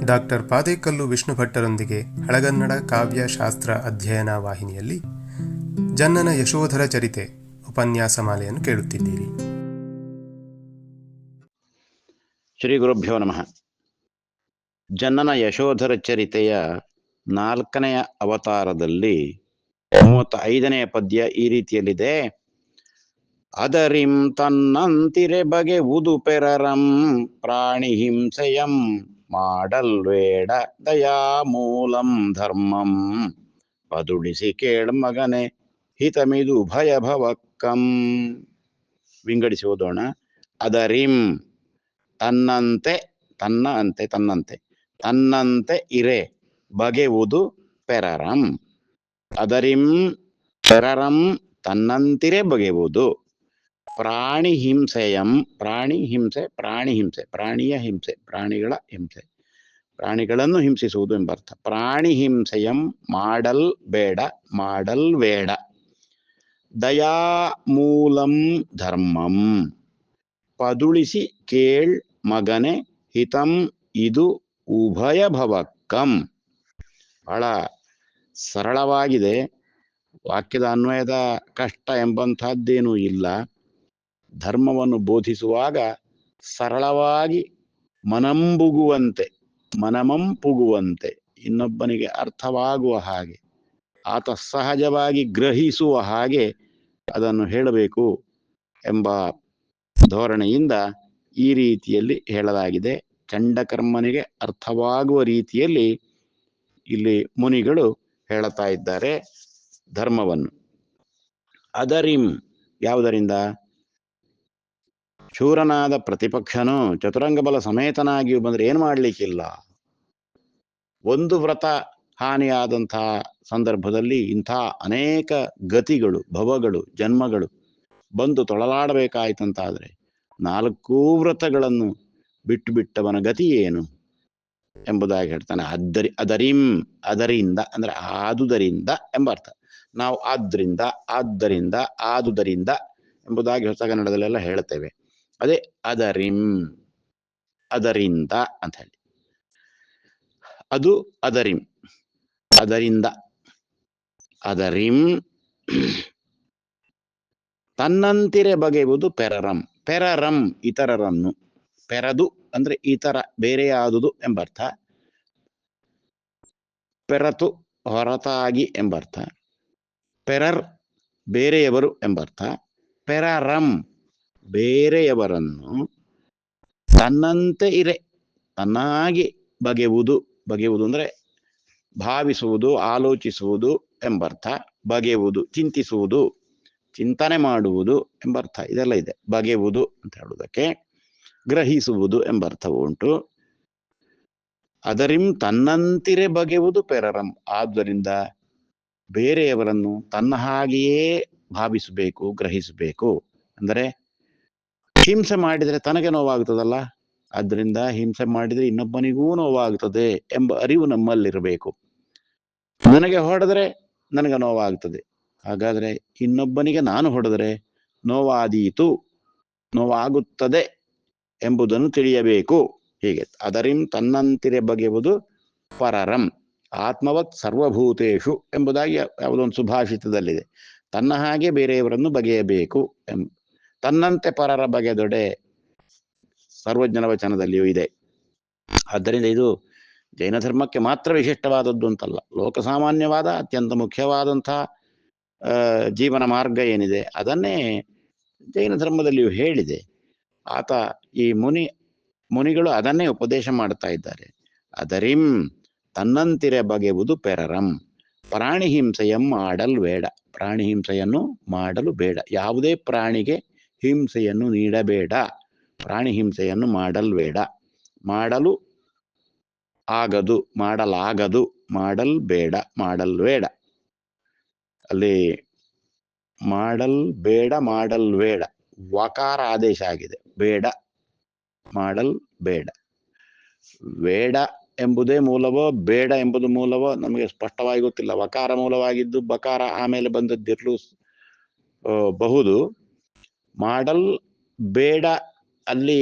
Doctor Padekallu Vishnu ಭಟ್ಟರೊಂದಿಗೆ ಹಳಗನ್ನಡ ಕಾವ್ಯ ಶಾಸ್ತ್ರ ಅಧ್ಯಯನ ವಾಹಿನಿಯಲ್ಲಿ ಜನ್ನನ ಯಶೋಧರ ಚರಿತೆ ಉಪನ್ಯಾಸ ಮಾಲೆಯನ್ನು ಕೇಳುತ್ತಿದ್ದೀರಿ. ಶ್ರೀ ಗುರುಭ್ಯೋ ನಮಃ. ಜನ್ನನ ಯಶೋಧರ ಚರಿತೆಯ 4ನೆಯ ಅವತಾರದಲ್ಲಿ 35ನೆಯ ಪದ್ಯ ಈ ರೀತಿಯಲ್ಲಿದೆ. ಅದರಿಂ ತನ್ನಂತಿರೆ ಬಗೆ ಉದು ಪೆರರಂ ಪ್ರಾಣಿ ಹಿಂಸೆಯಂ ಮಾಡಲ್ವೇಡ ದಯಾಮೂಲಂ ಧರ್ಮಂ ಪದುಡಿಸಿ ಕೇಳ್ಮಗನೆ ಹಿತಮಿದು ಭಯಭವಕ್ಕಂ. ವಿಂಗಡಿಸಿ ಓದೋಣ. ಅದರಿಂ ತನ್ನಂತೆ, ತನ್ನಂತೆ ಇರೆ ಬಗೆವುದು ಪೆರರಂ. ಅದರಿಂ ಪೆರರಂ ತನ್ನಂತಿರೆ ಬಗೆವುದು. ಪ್ರಾಣಿ ಹಿಂಸೆಯಂ, ಪ್ರಾಣಿಯ ಹಿಂಸೆ, ಪ್ರಾಣಿಗಳ ಹಿಂಸೆ, ಪ್ರಾಣಿಗಳನ್ನು ಹಿಂಸಿಸುವುದು ಎಂಬರ್ಥ. ಪ್ರಾಣಿ ಹಿಂಸೆಯಂ ಮಾಡಲ್ಬೇಡ. ದಯಾಮೂಲಂ ಧರ್ಮಂ ಪದುಳಿಸಿ ಕೇಳ್ ಮಗನೆ ಹಿತಂ ಇದು ಉಭಯ ಭವಕ್ಕಂ. ಬಹಳ ಸರಳವಾಗಿದೆ. ವಾಕ್ಯದ ಅನ್ವಯದ ಕಷ್ಟ ಎಂಬಂಥದ್ದೇನೂ ಇಲ್ಲ. ಧರ್ಮವನ್ನು ಬೋಧಿಸುವಾಗ ಸರಳವಾಗಿ ಮನಮಂಪುಗುವಂತೆ ಇನ್ನೊಬ್ಬನಿಗೆ ಅರ್ಥವಾಗುವ ಹಾಗೆ, ಆತ ಸಹಜವಾಗಿ ಗ್ರಹಿಸುವ ಹಾಗೆ ಅದನ್ನು ಹೇಳಬೇಕು ಎಂಬ ಧೋರಣೆಯಿಂದ ಈ ರೀತಿಯಲ್ಲಿ ಹೇಳಲಾಗಿದೆ. ಚಂಡಕರ್ಮನಿಗೆ ಅರ್ಥವಾಗುವ ರೀತಿಯಲ್ಲಿ ಇಲ್ಲಿ ಮುನಿಗಳು ಹೇಳುತ್ತಾ ಇದ್ದಾರೆ ಧರ್ಮವನ್ನು. ಅದರಿಂ ಯಾವುದರಿಂದ? ಶೂರನಾದ ಪ್ರತಿಪಕ್ಷನು ಚತುರಂಗ ಬಲ ಸಮೇತನಾಗಿಯೂ ಬಂದರೆ ಏನು ಮಾಡಲಿಕ್ಕಿಲ್ಲ. ಒಂದು ವ್ರತ ಹಾನಿಯಾದಂತಹ ಸಂದರ್ಭದಲ್ಲಿ ಇಂಥ ಅನೇಕ ಗತಿಗಳು, ಭವಗಳು, ಜನ್ಮಗಳು ಬಂದು ತೊಳಲಾಡಬೇಕಾಯ್ತಂತಾದರೆ 4 ವ್ರತಗಳನ್ನು ಬಿಟ್ಟವನ ಗತಿ ಏನು ಎಂಬುದಾಗಿ ಹೇಳ್ತಾನೆ. ಅದರಿಂದ ಅಂದ್ರೆ ಆದುದರಿಂದ ಎಂಬ ಅರ್ಥ. ನಾವು ಆದ್ದರಿಂದ ಆದುದರಿಂದ ಎಂಬುದಾಗಿ ಹೊಸ ಕನ್ನಡದಲ್ಲೆಲ್ಲ ಹೇಳ್ತೇವೆ. ಅದೇ ಅದರಿಂದ ಅಂತ ಹೇಳಿ. ಅದು ಅದರಿಂದ ತನ್ನಂತಿರೆ ಬಗೆಯುವುದು ಪೆರರಂ ಇತರರನ್ನು. ಪೆರದು ಅಂದ್ರೆ ಇತರ, ಬೇರೆಯಾದುದು ಎಂಬರ್ಥ. ಪೆರತು ಹೊರತಾಗಿ ಎಂಬರ್ಥ. ಪೆರರ್ ಬೇರೆಯವರು ಎಂಬರ್ಥ. ಪೆರರಂ ಬೇರೆಯವರನ್ನು ತನ್ನಂತೆ ಇರೆ ತನ್ನಾಗಿ ಬಗೆಯುವುದು ಅಂದ್ರೆ ಭಾವಿಸುವುದು, ಆಲೋಚಿಸುವುದು ಎಂಬರ್ಥ. ಬಗೆಯುವುದು ಚಿಂತಿಸುವುದು, ಚಿಂತನೆ ಮಾಡುವುದು ಎಂಬರ್ಥ. ಇದೆಲ್ಲ ಇದೆ. ಬಗೆಯುವುದು ಅಂತ ಹೇಳುವುದಕ್ಕೆ ಗ್ರಹಿಸುವುದು ಎಂಬರ್ಥವು ಉಂಟು. ಅದರಿಂ ತನ್ನಂತಿರೆ ಬಗೆಯುವುದು ಪೆರರಂ. ಆದ್ದರಿಂದ ಬೇರೆಯವರನ್ನು ತನ್ನ ಹಾಗೆಯೇ ಭಾವಿಸಬೇಕು, ಗ್ರಹಿಸಬೇಕು. ಅಂದರೆ ಹಿಂಸೆ ಮಾಡಿದರೆ ತನಗೆ ನೋವಾಗ್ತದಲ್ಲ, ಆದ್ದರಿಂದ ಹಿಂಸೆ ಮಾಡಿದರೆ ಇನ್ನೊಬ್ಬನಿಗೂ ನೋವಾಗ್ತದೆ ಎಂಬ ಅರಿವು ನಮ್ಮಲ್ಲಿರಬೇಕು. ನನಗೆ ಹೊಡೆದ್ರೆ ನನಗೆ ನೋವಾಗ್ತದೆ, ಹಾಗಾದ್ರೆ ಇನ್ನೊಬ್ಬನಿಗೆ ನಾನು ಹೊಡೆದರೆ ನೋವಾಗುತ್ತದೆ ಎಂಬುದನ್ನು ತಿಳಿಯಬೇಕು. ಹೀಗೆ ಅದರಿಂ ತನ್ನಂತಿರೆ ಬಗೆಯುವುದು ಪರರಂ ಆತ್ಮವತ್ ಸರ್ವಭೂತೇಷು ಎಂಬುದಾಗಿ ಯಾವುದೊಂದು ಸುಭಾಷಿತದಲ್ಲಿದೆ. ತನ್ನ ಹಾಗೆ ಬೇರೆಯವರನ್ನು ಬಗೆಯಬೇಕು ತನ್ನಂತೆ ಪರರ ಬಗೆದೊಡೆ ಸರ್ವಜ್ಞನ ವಚನದಲ್ಲಿಯೂ ಇದೆ. ಆದ್ದರಿಂದ ಇದು ಜೈನ ಧರ್ಮಕ್ಕೆ ಮಾತ್ರ ವಿಶಿಷ್ಟವಾದದ್ದು ಅಂತಲ್ಲ, ಲೋಕಸಾಮಾನ್ಯವಾದ ಅತ್ಯಂತ ಮುಖ್ಯವಾದಂತಹ ಜೀವನ ಮಾರ್ಗ ಏನಿದೆ ಅದನ್ನೇ ಜೈನ ಧರ್ಮದಲ್ಲಿಯೂ ಹೇಳಿದೆ. ಆತ ಈ ಮುನಿಗಳು ಅದನ್ನೇ ಉಪದೇಶ ಮಾಡ್ತಾ ಇದ್ದಾರೆ. ಅದರಿಂ ತನ್ನಂತಿರೆ ಬಗೆಯುವುದು ಪೆರರಂ ಪ್ರಾಣಿ ಹಿಂಸೆಯಂ ಮಾಡಲ್ಬೇಡ. ಪ್ರಾಣಿ ಹಿಂಸೆಯನ್ನು ಮಾಡಲು ಬೇಡ. ಯಾವುದೇ ಪ್ರಾಣಿಗೆ ಹಿಂಸೆಯನ್ನು ನೀಡಬೇಡ. ಪ್ರಾಣಿ ಹಿಂಸೆಯನ್ನು ಮಾಡಲ್ಬೇಡ. ಮಾಡಲಾಗದು, ಮಾಡಲ್ಬೇಡ. ಅಲ್ಲಿ ಮಾಡಲ್ಬೇಡ ವಕಾರ ಆದೇಶ ಆಗಿದೆ. ಮಾಡಲ್ಬೇಡ. ಬೇಡ ಎಂಬುದೇ ಮೂಲವೋ ಬೇಡ ಎಂಬುದು ಮೂಲವೋ ನಮಗೆ ಸ್ಪಷ್ಟವಾಗಿ ಗೊತ್ತಿಲ್ಲ. ವಕಾರ ಮೂಲವಾಗಿದ್ದು ಬಕಾರ ಆಮೇಲೆ ಬಂದದ್ದಿರಲು ಬಹುದು. ಮಾಡಲ್ ಬೇಡ ಅಲ್ಲಿ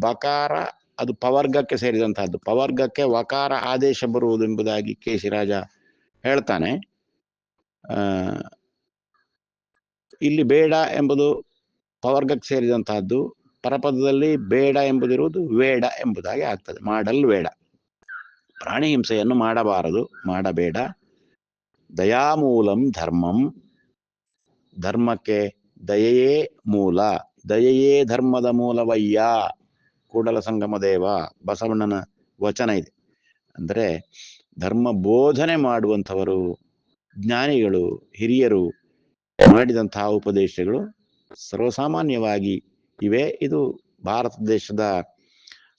ಬಕಾರ ಅದು ಪವರ್ಗಕ್ಕೆ ಸೇರಿದಂತಹದ್ದು. ಪವರ್ಗಕ್ಕೆ ವಕಾರ ಆದೇಶ ಬರುವುದೆಂಬುದಾಗಿ ಕೇಶಿರಾಜ ಹೇಳ್ತಾನೆ. ಇಲ್ಲಿ ಬೇಡ ಎಂಬುದು ಪವರ್ಗಕ್ಕೆ ಸೇರಿದಂತಹದ್ದು. ಪರಪದದಲ್ಲಿ ಬೇಡ ಎಂಬುದಿರುವುದು ವೇಡ ಎಂಬುದಾಗಿ ಆಗ್ತದೆ. ಮಾಡಲ್ ಬೇಡ, ಪ್ರಾಣಿ ಹಿಂಸೆಯನ್ನು ಮಾಡಬಾರದು, ಮಾಡಬೇಡ. ದಯಾಮೂಲಂ ಧರ್ಮಂ, ಧರ್ಮಕ್ಕೆ ದಯೆಯೇ ಮೂಲ, ದಯೆಯೇ ಧರ್ಮದ ಮೂಲವಯ್ಯ. ಕೂಡಲ ಸಂಗಮ ದೇವ ಬಸವಣ್ಣನ ವಚನ ಇದೆ. ಅಂದರೆ ಧರ್ಮ ಬೋಧನೆ ಮಾಡುವಂಥವರು, ಜ್ಞಾನಿಗಳು, ಹಿರಿಯರು ಮಾಡಿದಂತಹ ಉಪದೇಶಗಳು ಸರ್ವಸಾಮಾನ್ಯವಾಗಿ ಇವೆ. ಇದು ಭಾರತ ದೇಶದ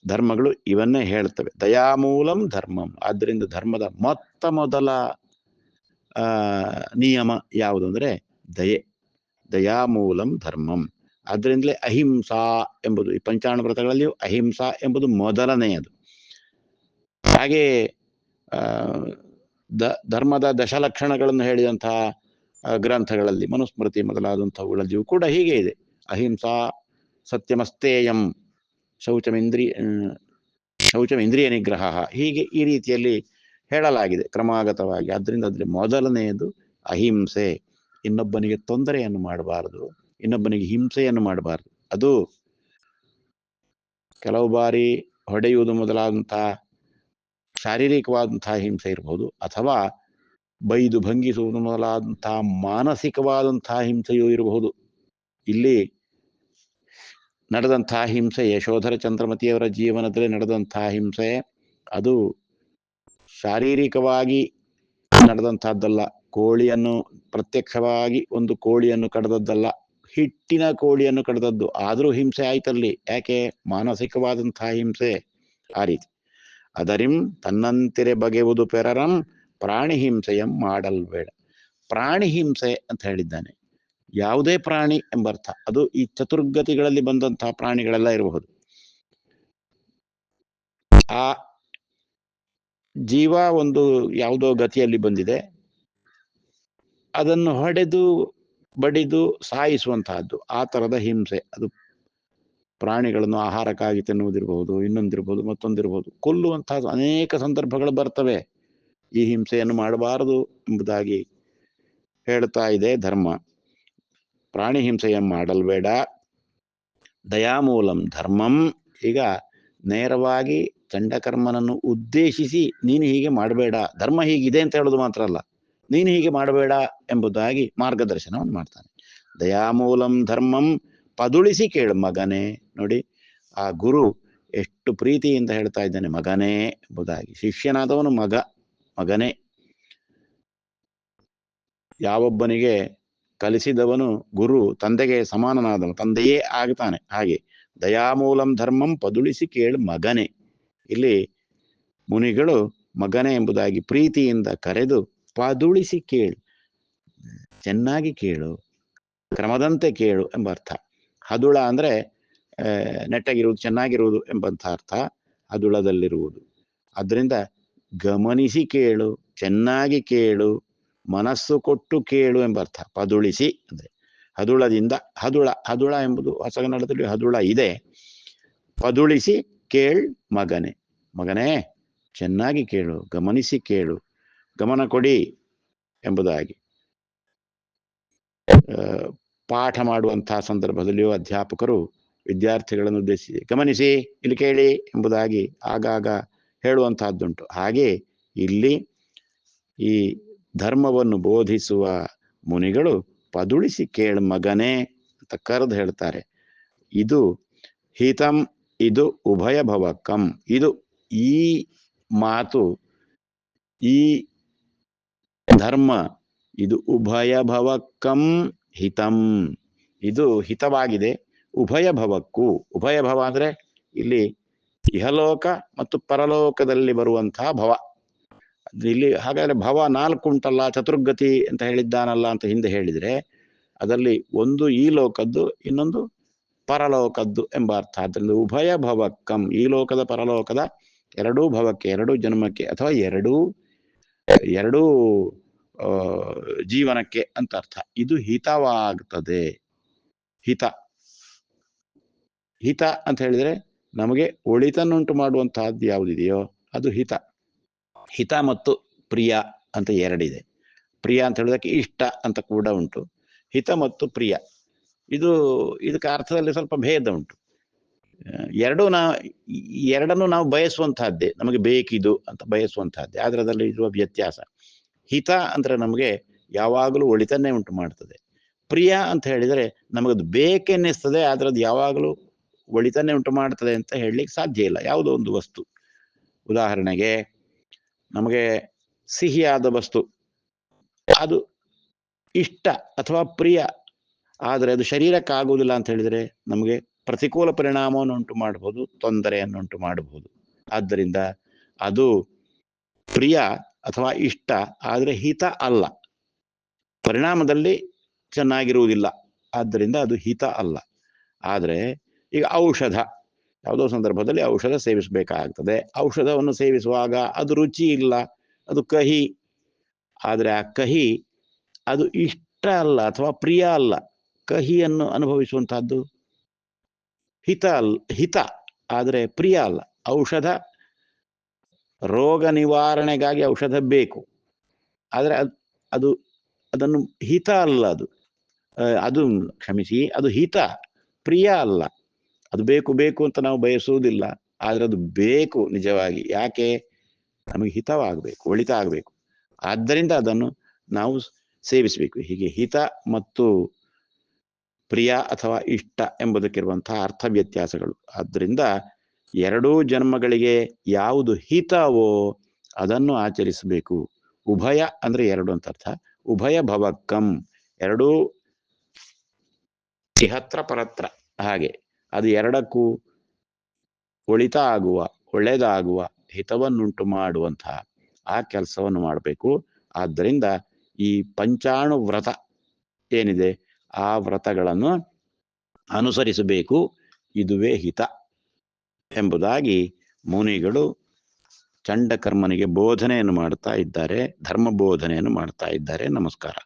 ಧರ್ಮಗಳು ಇವನ್ನೇ ಹೇಳ್ತವೆ. ದಯಾಮೂಲಂ ಧರ್ಮಂ. ಆದ್ದರಿಂದ ಧರ್ಮದ ಮೊದಲ ನಿಯಮ ಯಾವುದು ಅಂದರೆ ದಯೆ. ದಯಾಮೂಲಂ ಧರ್ಮಂ. ಆದ್ದರಿಂದಲೇ ಅಹಿಂಸಾ ಎಂಬುದು ಈ ಪಂಚಾಣ ವ್ರತಗಳಲ್ಲಿಯೂ ಅಹಿಂಸಾ ಎಂಬುದು ಮೊದಲನೆಯದು. ಹಾಗೆ ಧರ್ಮದ ದಶಲಕ್ಷಣಗಳನ್ನು ಹೇಳಿದಂತಹ ಗ್ರಂಥಗಳಲ್ಲಿ, ಮನುಸ್ಮೃತಿ ಮೊದಲಾದಂಥವುಗಳಲ್ಲಿಯೂ ಕೂಡ ಹೀಗೆ ಇದೆ. ಅಹಿಂಸಾ ಸತ್ಯಮಸ್ತೇಯಂ ಶೌಚಮಿಂದ್ರಿಯ ನಿಗ್ರಹ, ಹೀಗೆ ಈ ರೀತಿಯಲ್ಲಿ ಹೇಳಲಾಗಿದೆ ಕ್ರಮಾಗತವಾಗಿ. ಆದ್ದರಿಂದ ಅದ್ರ ಮೊದಲನೆಯದು ಅಹಿಂಸೆ. ಇನ್ನೊಬ್ಬನಿಗೆ ತೊಂದರೆಯನ್ನು ಮಾಡಬಾರದು, ಇನ್ನೊಬ್ಬನಿಗೆ ಹಿಂಸೆಯನ್ನು ಮಾಡಬಾರದು. ಅದು ಕೆಲವು ಬಾರಿ ಹೊಡೆಯುವುದು ಮೊದಲಾದಂತಹ ಶಾರೀರಿಕವಾದಂತಹ ಹಿಂಸೆ ಇರಬಹುದು, ಅಥವಾ ಬೈದು ಭಂಗಿಸುವುದು ಮೊದಲಾದಂತಹ ಮಾನಸಿಕವಾದಂತಹ ಹಿಂಸೆಯೂ ಇರಬಹುದು. ಇಲ್ಲಿ ನಡೆದಂತಹ ಹಿಂಸೆ, ಯಶೋಧರ ಚಂದ್ರಮತಿಯವರ ಜೀವನದಲ್ಲಿ ನಡೆದಂತಹ ಹಿಂಸೆ, ಅದು ಶಾರೀರಿಕವಾಗಿ ನಡೆದಂತಹದ್ದಲ್ಲ. ಕೋಳಿಯನ್ನು ಪ್ರತ್ಯಕ್ಷವಾಗಿ ಒಂದು ಕೋಳಿಯನ್ನು ಕಡ್ದದ್ದಲ್ಲ, ಹಿಟ್ಟಿನ ಕೋಳಿಯನ್ನು ಕಡ್ದದ್ದು. ಆದರೂ ಹಿಂಸೆ ಆಯ್ತಲ್ಲಿ. ಯಾಕೆ? ಮಾನಸಿಕವಾದಂತಹ ಹಿಂಸೆ. ಆ ರೀತಿ ಅದರಿಂ ತನ್ನಂತಿರೆ ಬಗೆಯುವುದು ಪೆರರಂ ಪ್ರಾಣಿ ಹಿಂಸೆಯಂ ಮಾಡಲ್ಬೇಡ. ಪ್ರಾಣಿ ಹಿಂಸೆ ಅಂತ ಹೇಳಿದ್ದಾನೆ. ಯಾವುದೇ ಪ್ರಾಣಿ ಎಂಬರ್ಥ. ಅದು ಈ ಚತುರ್ಗತಿಗಳಲ್ಲಿ ಬಂದಂತಹ ಪ್ರಾಣಿಗಳೆಲ್ಲ ಇರಬಹುದು. ಆ ಜೀವ ಒಂದು ಯಾವುದೋ ಗತಿಯಲ್ಲಿ ಬಂದಿದೆ, ಅದನ್ನು ಹೊಡೆದು ಬಡಿದು ಸಾಯಿಸುವಂತಹದ್ದು, ಆ ತರದ ಹಿಂಸೆ. ಅದು ಪ್ರಾಣಿಗಳನ್ನು ಆಹಾರಕ್ಕಾಗಿ ತಿನ್ನುವುದಿರಬಹುದು, ಇನ್ನೊಂದಿರಬಹುದು, ಮತ್ತೊಂದಿರಬಹುದು. ಕೊಲ್ಲುವಂತಹ ಅನೇಕ ಸಂದರ್ಭಗಳು ಬರ್ತವೆ. ಈ ಹಿಂಸೆಯನ್ನು ಮಾಡಬಾರದು ಎಂಬುದಾಗಿ ಹೇಳ್ತಾ ಇದೆ ಧರ್ಮ. ಪ್ರಾಣಿ ಹಿಂಸೆಯನ್ನು ಮಾಡಲ್ಬೇಡ. ದಯಾಮೂಲಂ ಧರ್ಮಂ. ಈಗ ನೇರವಾಗಿ ಚಂಡಕರ್ಮನನ್ನು ಉದ್ದೇಶಿಸಿ ನೀನು ಹೀಗೆ ಮಾಡಬೇಡ, ಧರ್ಮ ಹೀಗಿದೆ ಅಂತ ಹೇಳೋದು ಮಾತ್ರ ಅಲ್ಲ, ನೀನು ಹೀಗೆ ಮಾಡಬೇಡ ಎಂಬುದಾಗಿ ಮಾರ್ಗದರ್ಶನವನ್ನು ಮಾಡ್ತಾನೆ. ದಯಾಮೂಲಂ ಧರ್ಮಂ ಪದುಳಿಸಿ ಕೇಳು ಮಗನೇ. ನೋಡಿ, ಆ ಗುರು ಎಷ್ಟು ಪ್ರೀತಿಯಿಂದ ಹೇಳ್ತಾ ಇದ್ದಾನೆ ಮಗನೇ ಎಂಬುದಾಗಿ. ಶಿಷ್ಯನಾದವನು ಮಗನೇ. ಯಾವೊಬ್ಬನಿಗೆ ಕಲಿಸಿದವನು ಗುರು ತಂದೆಗೆ ಸಮಾನನಾದವನು, ತಂದೆಯೇ ಆಗ್ತಾನೆ. ಹಾಗೆ ದಯಾಮೂಲಂ ಧರ್ಮಂ ಪದುಳಿಸಿ ಕೇಳು ಮಗನೇ. ಇಲ್ಲಿ ಮುನಿಗಳು ಮಗನೇ ಎಂಬುದಾಗಿ ಪ್ರೀತಿಯಿಂದ ಕರೆದು ಪದುಳಿಸಿ ಕೇಳು, ಚೆನ್ನಾಗಿ ಕೇಳು, ಕ್ರಮದಂತೆ ಕೇಳು ಎಂಬ ಅರ್ಥ. ಹದುಳ ಅಂದ್ರೆ ನೆಟ್ಟಗಿರುವುದು, ಚೆನ್ನಾಗಿರುವುದು ಎಂಬಂಥ ಅರ್ಥ ಹದುಳದಲ್ಲಿರುವುದು. ಅದರಿಂದ ಗಮನಿಸಿ ಕೇಳು, ಚೆನ್ನಾಗಿ ಕೇಳು, ಮನಸ್ಸು ಕೊಟ್ಟು ಕೇಳು ಎಂಬ ಅರ್ಥ. ಪದುಳಿಸಿ ಅಂದ್ರೆ ಹದುಳದಿಂದ, ಹದುಳ ಎಂಬುದು ಹೊಸಗನ್ನಡದಲ್ಲಿ ಹದುಳ ಇದೆ. ಪದುಳಿಸಿ ಕೇಳ್ ಮಗನೇ. ಮಗನೇ ಚೆನ್ನಾಗಿ ಕೇಳು, ಗಮನಿಸಿ ಕೇಳು, ಗಮನ ಕೊಡಿ ಎಂಬುದಾಗಿ. ಪಾಠ ಮಾಡುವಂತಹ ಸಂದರ್ಭದಲ್ಲಿಯೂ ಅಧ್ಯಾಪಕರು ವಿದ್ಯಾರ್ಥಿಗಳನ್ನು ಉದ್ದೇಶಿಸಿ ಗಮನಿಸಿ, ಇಲ್ಲಿ ಕೇಳಿ ಎಂಬುದಾಗಿ ಆಗಾಗ ಹೇಳುವಂತಹದ್ದುಂಟು. ಹಾಗೆ ಇಲ್ಲಿ ಈ ಧರ್ಮವನ್ನು ಬೋಧಿಸುವ ಮುನಿಗಳು ಪದುಳಿಸಿ ಕೇಳು ಮಗನೇ ಅಂತ ಕರೆದು ಹೇಳ್ತಾರೆ. ಇದು ಹಿತಂ, ಇದು ಉಭಯ ಭವಕ್ಕಂ. ಇದು ಈ ಮಾತು, ಈ ಧರ್ಮ, ಇದು ಉಭಯ ಭವಕ್ಕಂ ಹಿತಂ, ಇದು ಹಿತವಾಗಿದೆ ಉಭಯ ಭವಕ್ಕೂ. ಉಭಯ ಭವ ಅಂದ್ರೆ ಇಲ್ಲಿ ಇಹಲೋಕ ಮತ್ತು ಪರಲೋಕದಲ್ಲಿ ಬರುವಂತಹ ಭವ. ಇಲ್ಲಿ ಹಾಗಾದ್ರೆ ಭವ 4 ಉಂಟಲ್ಲ, ಚತುರ್ಗತಿ ಅಂತ ಹೇಳಿದ್ದಾನಲ್ಲ ಅಂತ ಹಿಂದೆ ಹೇಳಿದ್ರೆ, ಅದರಲ್ಲಿ ಒಂದು ಈ ಲೋಕದ್ದು, ಇನ್ನೊಂದು ಪರಲೋಕದ್ದು ಎಂಬ ಅರ್ಥ. ಅದರಿಂದ ಉಭಯ ಭವಕ್ಕಂ, ಈ ಲೋಕದ ಪರಲೋಕದ ಎರಡೂ ಭವಕ್ಕೆ, ಎರಡೂ ಜನ್ಮಕ್ಕೆ, ಅಥವಾ ಎರಡೂ ಜೀವನಕ್ಕೆ ಅಂತ ಅರ್ಥ. ಇದು ಹಿತವಾಗ್ತದೆ. ಹಿತ ಅಂತ ಹೇಳಿದ್ರೆ ನಮಗೆ ಒಳಿತನ್ನುಂಟು ಮಾಡುವಂತಹದ್ದು ಯಾವುದಿದೆಯೋ ಅದು ಹಿತ. ಹಿತ ಮತ್ತು ಪ್ರಿಯ ಅಂತ ಎರಡಿದೆ. ಪ್ರಿಯ ಅಂತ ಹೇಳೋದಕ್ಕೆ ಇಷ್ಟ ಅಂತ ಕೂಡ ಉಂಟು. ಹಿತ ಮತ್ತು ಪ್ರಿಯ ಇದಕ್ಕೆ ಅರ್ಥದಲ್ಲಿ ಸ್ವಲ್ಪ ಭೇದ ಉಂಟು. ಎರಡನ್ನು ನಾವು ಬಯಸುವಂತಹದ್ದೇ, ನಮಗೆ ಬೇಕಿದು ಅಂತ ಬಯಸುವಂತಹದ್ದೇ, ಆದ್ರೆ ಅದರಲ್ಲಿ ಇರುವ ವ್ಯತ್ಯಾಸ. ಹಿತ ಅಂದ್ರೆ ನಮಗೆ ಯಾವಾಗಲೂ ಒಳಿತನ್ನೇ ಉಂಟು ಮಾಡ್ತದೆ. ಪ್ರಿಯ ಅಂತ ಹೇಳಿದರೆ ನಮಗದು ಬೇಕೆನ್ನಿಸ್ತದೆ, ಆದ್ರೆ ಅದು ಯಾವಾಗಲೂ ಒಳಿತನ್ನೇ ಉಂಟು ಮಾಡ್ತದೆ ಅಂತ ಹೇಳಲಿಕ್ಕೆ ಸಾಧ್ಯ ಇಲ್ಲ. ಯಾವುದೋ ಒಂದು ವಸ್ತು, ಉದಾಹರಣೆಗೆ ನಮಗೆ ಸಿಹಿಯಾದ ವಸ್ತು ಅದು ಇಷ್ಟ ಅಥವಾ ಪ್ರಿಯ, ಆದರೆ ಅದು ಶರೀರಕ್ಕೆ ಆಗುವುದಿಲ್ಲ ಅಂತ ಹೇಳಿದರೆ ನಮಗೆ ಪ್ರತಿಕೂಲ ಪರಿಣಾಮವನ್ನು ಉಂಟು ಮಾಡಬಹುದು, ತೊಂದರೆಯನ್ನು ಉಂಟು ಮಾಡಬಹುದು. ಆದ್ದರಿಂದ ಅದು ಪ್ರಿಯ ಅಥವಾ ಇಷ್ಟ, ಆದರೆ ಹಿತ ಅಲ್ಲ, ಪರಿಣಾಮದಲ್ಲಿ ಚೆನ್ನಾಗಿರುವುದಿಲ್ಲ, ಆದ್ದರಿಂದ ಅದು ಹಿತ ಅಲ್ಲ. ಆದರೆ ಈಗ ಔಷಧ, ಯಾವುದೋ ಸಂದರ್ಭದಲ್ಲಿ ಔಷಧ ಸೇವಿಸಬೇಕಾಗ್ತದೆ. ಔಷಧವನ್ನು ಸೇವಿಸುವಾಗ ಅದು ರುಚಿ ಇಲ್ಲ, ಅದು ಕಹಿ, ಆದರೆ ಆ ಕಹಿ ಅದು ಇಷ್ಟ ಅಲ್ಲ ಅಥವಾ ಪ್ರಿಯ ಅಲ್ಲ. ಕಹಿಯನ್ನು ಅನುಭವಿಸುವಂತಹದ್ದು ಹಿತ, ಆದರೆ ಪ್ರಿಯ ಅಲ್ಲ. ಔಷಧ, ರೋಗ ನಿವಾರಣೆಗಾಗಿ ಔಷಧ ಬೇಕು, ಆದರೆ ಅದನ್ನು ಹಿತ ಅಲ್ಲ, ಅದು ಕ್ಷಮಿಸಿ, ಅದು ಹಿತ, ಪ್ರಿಯ ಅಲ್ಲ. ಅದು ಬೇಕು ಅಂತ ನಾವು ಬಯಸುವುದಿಲ್ಲ, ಆದ್ರೆ ಅದು ಬೇಕು ನಿಜವಾಗಿ. ಯಾಕೆ? ನಮಗೆ ಹಿತವಾಗಬೇಕು, ಒಳಿತ ಆಗಬೇಕು. ಆದ್ದರಿಂದ ಅದನ್ನು ನಾವು ಸೇವಿಸಬೇಕು. ಹೀಗೆ ಹಿತ ಮತ್ತು ಪ್ರಿಯ ಅಥವಾ ಇಷ್ಟ ಎಂಬುದಕ್ಕಿರುವಂತಹ ಅರ್ಥ ವ್ಯತ್ಯಾಸಗಳು. ಆದ್ದರಿಂದ ಎರಡೂ ಜನ್ಮಗಳಿಗೆ ಯಾವುದು ಹಿತವೋ ಅದನ್ನು ಆಚರಿಸಬೇಕು. ಉಭಯ ಅಂದ್ರೆ ಎರಡು ಅಂತ ಅರ್ಥ. ಉಭಯ ಭವಕ್ಕಂ, ಎರಡೂ ಇಹತ್ರ ಪರತ್ರ, ಹಾಗೆ ಅದು ಎರಡಕ್ಕೂ ಒಳಿತ ಆಗುವ, ಒಳ್ಳೆಯದಾಗುವ, ಹಿತವನ್ನುಂಟು ಮಾಡುವಂತಹ ಆ ಕೆಲಸವನ್ನು ಮಾಡಬೇಕು. ಆದ್ದರಿಂದ ಈ ಪಂಚಾಣು ವ್ರತ ಏನಿದೆ ಆ ವ್ರತಗಳನ್ನು ಅನುಸರಿಸಬೇಕು. ಇದುವೇ ಹಿತ ಎಂಬುದಾಗಿ ಮುನಿಗಳು ಚಂಡಕರ್ಮನಿಗೆ ಬೋಧನೆಯನ್ನು ಮಾಡ್ತಾ ಇದ್ದಾರೆ, ಧರ್ಮ ಬೋಧನೆಯನ್ನು ಮಾಡ್ತಾ ಇದ್ದಾರೆ. ನಮಸ್ಕಾರ.